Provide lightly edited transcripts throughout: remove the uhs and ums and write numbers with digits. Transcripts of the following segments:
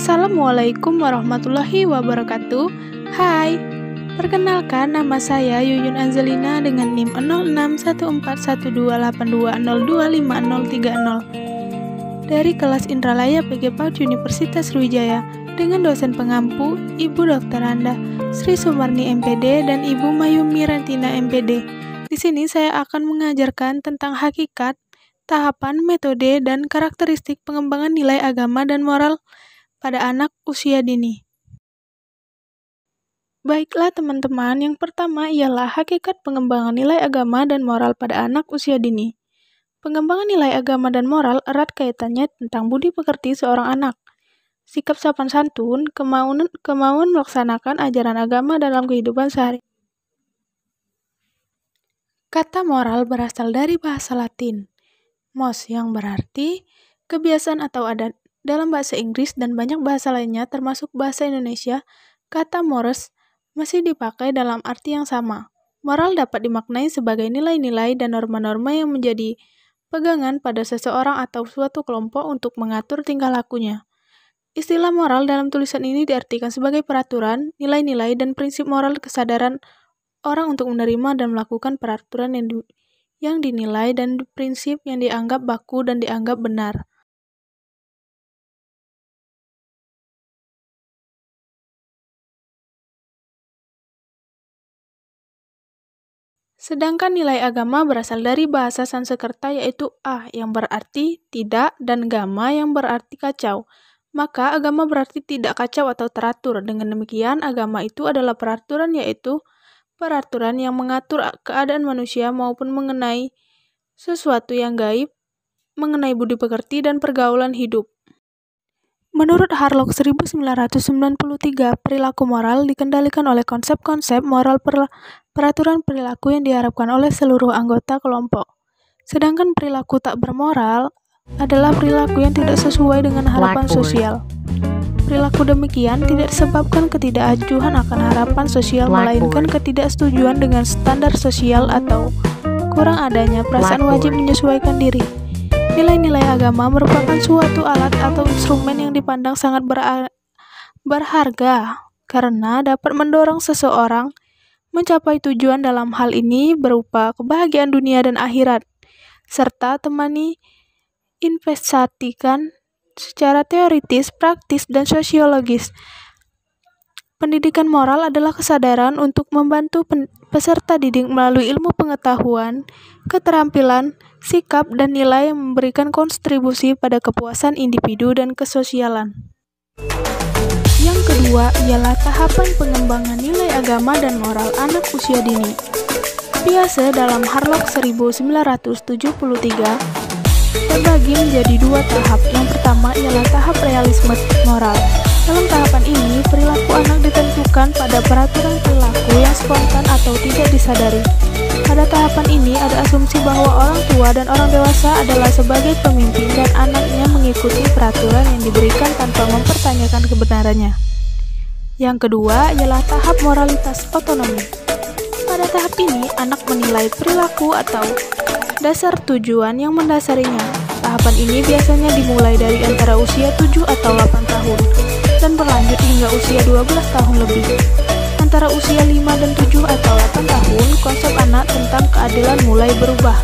Assalamualaikum warahmatullahi wabarakatuh. Hai, perkenalkan nama saya Yuyun Angelina dengan NIM 06141282025030 dari kelas Indralaya PG PAUD Universitas Sriwijaya dengan dosen pengampu Ibu Dr. Anda Sri Sumarni MPD dan Ibu Mayumi Rentina MPD. Di sini saya akan mengajarkan tentang hakikat, tahapan, metode, dan karakteristik pengembangan nilai agama dan moral pada anak usia dini. Baiklah teman-teman, yang pertama ialah hakikat pengembangan nilai agama dan moral pada anak usia dini. Pengembangan nilai agama dan moral erat kaitannya tentang budi pekerti seorang anak, sikap sopan santun, kemauan melaksanakan ajaran agama dalam kehidupan sehari. Kata moral berasal dari bahasa Latin, mos, yang berarti kebiasaan atau adat. Dalam bahasa Inggris dan banyak bahasa lainnya termasuk bahasa Indonesia, kata mores masih dipakai dalam arti yang sama. Moral dapat dimaknai sebagai nilai-nilai dan norma-norma yang menjadi pegangan pada seseorang atau suatu kelompok untuk mengatur tingkah lakunya. Istilah moral dalam tulisan ini diartikan sebagai peraturan, nilai-nilai, dan prinsip moral kesadaran orang untuk menerima dan melakukan peraturan yang dinilai dan prinsip yang dianggap baku dan dianggap benar. Sedangkan nilai agama berasal dari bahasa Sanskerta yaitu yang berarti tidak dan gama yang berarti kacau. Maka agama berarti tidak kacau atau teratur. Dengan demikian, agama itu adalah peraturan yaitu peraturan yang mengatur keadaan manusia maupun mengenai sesuatu yang gaib, mengenai budi pekerti dan pergaulan hidup. Menurut Harlock 1993, perilaku moral dikendalikan oleh konsep-konsep moral peraturan perilaku yang diharapkan oleh seluruh anggota kelompok. Sedangkan perilaku tak bermoral adalah perilaku yang tidak sesuai dengan harapan sosial. Perilaku demikian tidak disebabkan ketidakacuhan akan harapan sosial, melainkan ketidaksetujuan dengan standar sosial atau kurang adanya perasaan wajib menyesuaikan diri. Nilai-nilai agama merupakan suatu alat atau instrumen yang dipandang sangat berharga karena dapat mendorong seseorang mencapai tujuan dalam hal ini berupa kebahagiaan dunia dan akhirat, serta investasikan secara teoritis, praktis, dan sosiologis. Pendidikan moral adalah kesadaran untuk membantu peserta didik melalui ilmu pengetahuan, keterampilan, sikap, dan nilai yang memberikan kontribusi pada kepuasan individu dan kesosialan. Yang kedua ialah tahapan pengembangan nilai agama dan moral anak usia dini. Biasa dalam Harlock 1973 terbagi menjadi dua tahap. Yang pertama ialah tahap realisme moral. Dalam tahapan ini, perilaku anak ditentukan pada peraturan perilaku yang spontan atau tidak disadari. Pada tahapan ini, ada asumsi bahwa orang tua dan orang dewasa adalah sebagai pemimpin dan anaknya mengikuti peraturan yang diberikan tanpa mempertanyakan kebenarannya. Yang kedua ialah tahap moralitas otonomi. Pada tahap ini, anak menilai perilaku atau dasar tujuan yang mendasarinya. Tahapan ini biasanya dimulai dari antara usia 7 atau 8 tahun dan berlanjut hingga usia 12 tahun lebih. Antara usia 5 dan 7 atau 8 tahun, konsep anak tentang keadilan mulai berubah.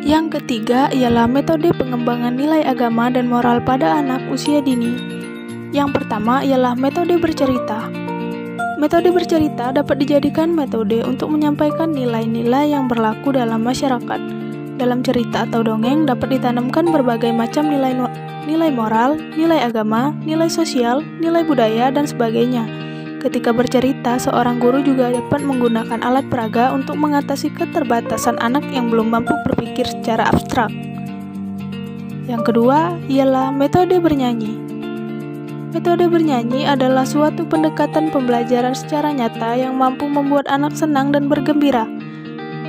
Yang ketiga ialah metode pengembangan nilai agama dan moral pada anak usia dini. Yang pertama ialah metode bercerita. Metode bercerita dapat dijadikan metode untuk menyampaikan nilai-nilai yang berlaku dalam masyarakat. Dalam cerita atau dongeng dapat ditanamkan berbagai macam nilai moral, nilai agama, nilai sosial, nilai budaya, dan sebagainya. Ketika bercerita, seorang guru juga dapat menggunakan alat peraga untuk mengatasi keterbatasan anak yang belum mampu berpikir secara abstrak. Yang kedua ialah metode bernyanyi. Metode bernyanyi adalah suatu pendekatan pembelajaran secara nyata yang mampu membuat anak senang dan bergembira.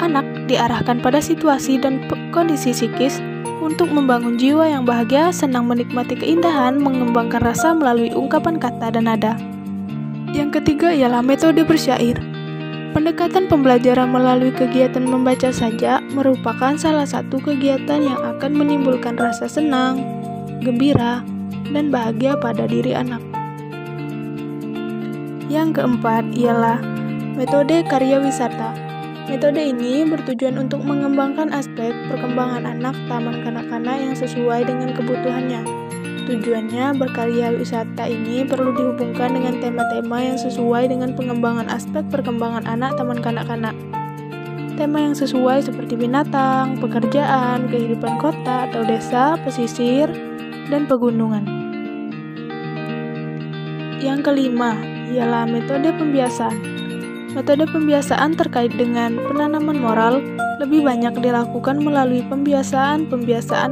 Anak diarahkan pada situasi dan kondisi psikis untuk membangun jiwa yang bahagia, senang menikmati keindahan, mengembangkan rasa melalui ungkapan kata dan nada. Yang ketiga ialah metode bersyair. Pendekatan pembelajaran melalui kegiatan membaca saja merupakan salah satu kegiatan yang akan menimbulkan rasa senang, gembira, dan bahagia pada diri anak. Yang keempat ialah metode karya wisata. Metode ini bertujuan untuk mengembangkan aspek perkembangan anak taman kanak-kanak yang sesuai dengan kebutuhannya. Tujuannya, berkarya wisata ini perlu dihubungkan dengan tema-tema yang sesuai dengan pengembangan aspek perkembangan anak taman kanak-kanak. Tema yang sesuai seperti binatang, pekerjaan, kehidupan kota atau desa, pesisir, dan pegunungan. Yang kelima ialah metode pembiasaan. Metode pembiasaan terkait dengan penanaman moral lebih banyak dilakukan melalui pembiasaan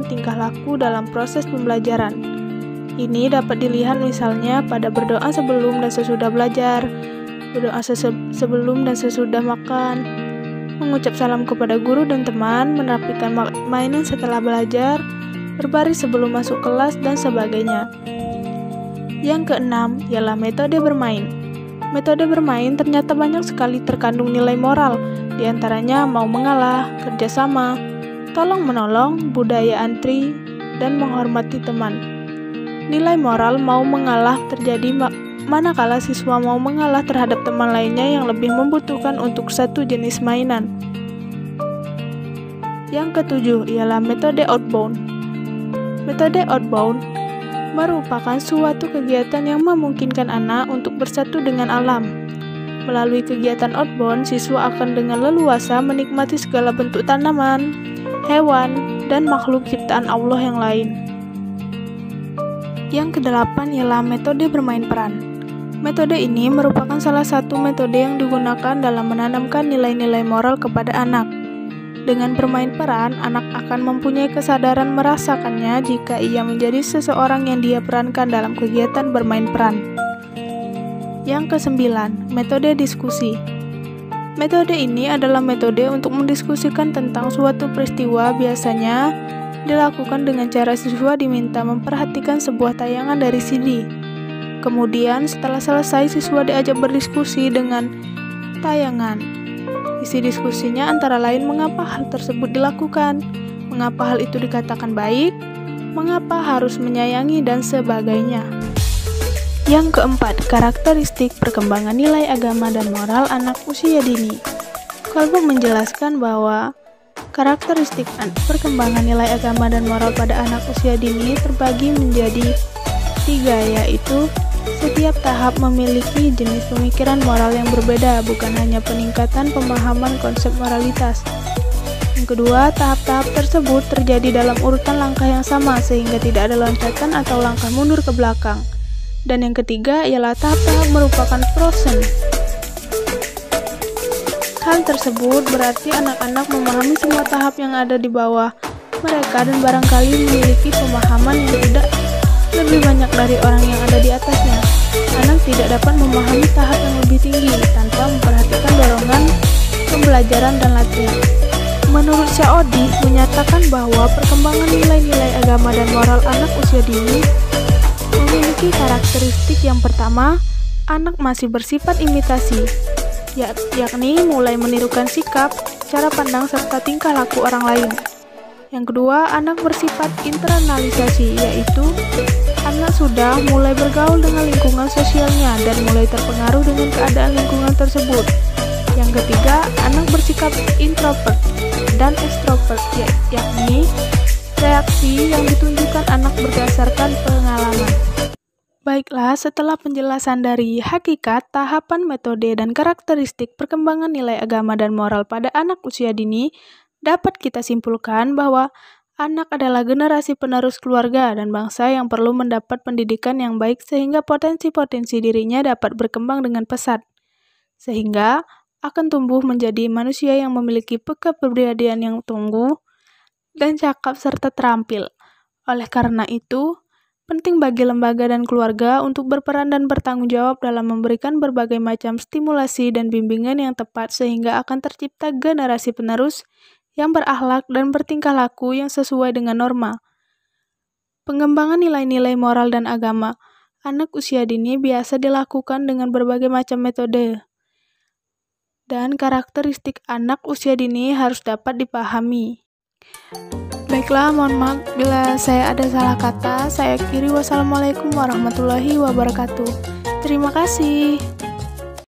tingkah laku dalam proses pembelajaran. Ini dapat dilihat misalnya pada berdoa sebelum dan sesudah belajar, berdoa sebelum dan sesudah makan, mengucap salam kepada guru dan teman, merapikan mainan setelah belajar, berbaris sebelum masuk kelas, dan sebagainya. Yang keenam ialah metode bermain. Metode bermain ternyata banyak sekali terkandung nilai moral, diantaranya mau mengalah, kerjasama, tolong-menolong, budaya antri, dan menghormati teman. Nilai moral mau mengalah terjadi manakala siswa mau mengalah terhadap teman lainnya yang lebih membutuhkan untuk satu jenis mainan. Yang ketujuh ialah metode outbound. Metode outbound merupakan suatu kegiatan yang memungkinkan anak untuk bersatu dengan alam. Melalui kegiatan outbound, siswa akan dengan leluasa menikmati segala bentuk tanaman, hewan, dan makhluk ciptaan Allah yang lain. Yang kedelapan ialah metode bermain peran. Metode ini merupakan salah satu metode yang digunakan dalam menanamkan nilai-nilai moral kepada anak. Dengan bermain peran, anak akan mempunyai kesadaran merasakannya jika ia menjadi seseorang yang dia perankan dalam kegiatan bermain peran. Yang kesembilan, metode diskusi. Metode ini adalah metode untuk mendiskusikan tentang suatu peristiwa, biasanya dilakukan dengan cara siswa diminta memperhatikan sebuah tayangan dari CD. Kemudian setelah selesai, siswa diajak berdiskusi dengan tayangan. Isi diskusinya antara lain mengapa hal tersebut dilakukan, mengapa hal itu dikatakan baik, mengapa harus menyayangi, dan sebagainya. Yang keempat, karakteristik perkembangan nilai agama dan moral anak usia dini. Kolbuk menjelaskan bahwa karakteristik perkembangan nilai agama dan moral pada anak usia dini terbagi menjadi 3, yaitu setiap tahap memiliki jenis pemikiran moral yang berbeda, bukan hanya peningkatan pemahaman konsep moralitas. Yang kedua, tahap-tahap tersebut terjadi dalam urutan langkah yang sama sehingga tidak ada loncatan atau langkah mundur ke belakang. Dan yang ketiga ialah tahap-tahap merupakan proses. Hal tersebut berarti anak-anak memahami semua tahap yang ada di bawah mereka dan barangkali memiliki pemahaman yang tidak lebih banyak dari orang yang ada di atasnya. Anak tidak dapat memahami tahap yang lebih tinggi tanpa memperhatikan dorongan pembelajaran dan latihan. Menurut Syaodi menyatakan bahwa perkembangan nilai-nilai agama dan moral anak usia dini memiliki karakteristik yang pertama, anak masih bersifat imitasi, yakni mulai menirukan sikap, cara pandang, serta tingkah laku orang lain. Yang kedua, anak bersifat internalisasi, yaitu anak sudah mulai bergaul dengan lingkungan sosialnya dan mulai terpengaruh dengan keadaan lingkungan tersebut. Yang ketiga, anak bersikap introvert dan extrovert, yakni reaksi yang ditunjukkan anak berdasarkan pengalaman. Baiklah, setelah penjelasan dari hakikat, tahapan, metode, dan karakteristik perkembangan nilai agama dan moral pada anak usia dini, dapat kita simpulkan bahwa anak adalah generasi penerus keluarga dan bangsa yang perlu mendapat pendidikan yang baik sehingga potensi-potensi dirinya dapat berkembang dengan pesat, sehingga akan tumbuh menjadi manusia yang memiliki kepribadian yang tangguh dan cakap serta terampil. Oleh karena itu, penting bagi lembaga dan keluarga untuk berperan dan bertanggung jawab dalam memberikan berbagai macam stimulasi dan bimbingan yang tepat sehingga akan tercipta generasi penerus yang berakhlak dan bertingkah laku yang sesuai dengan norma. Pengembangan nilai-nilai moral dan agama anak usia dini biasa dilakukan dengan berbagai macam metode. Dan karakteristik anak usia dini harus dapat dipahami. Baiklah, mohon maaf bila saya ada salah kata. Saya akhiri, wassalamualaikum warahmatullahi wabarakatuh. Terima kasih.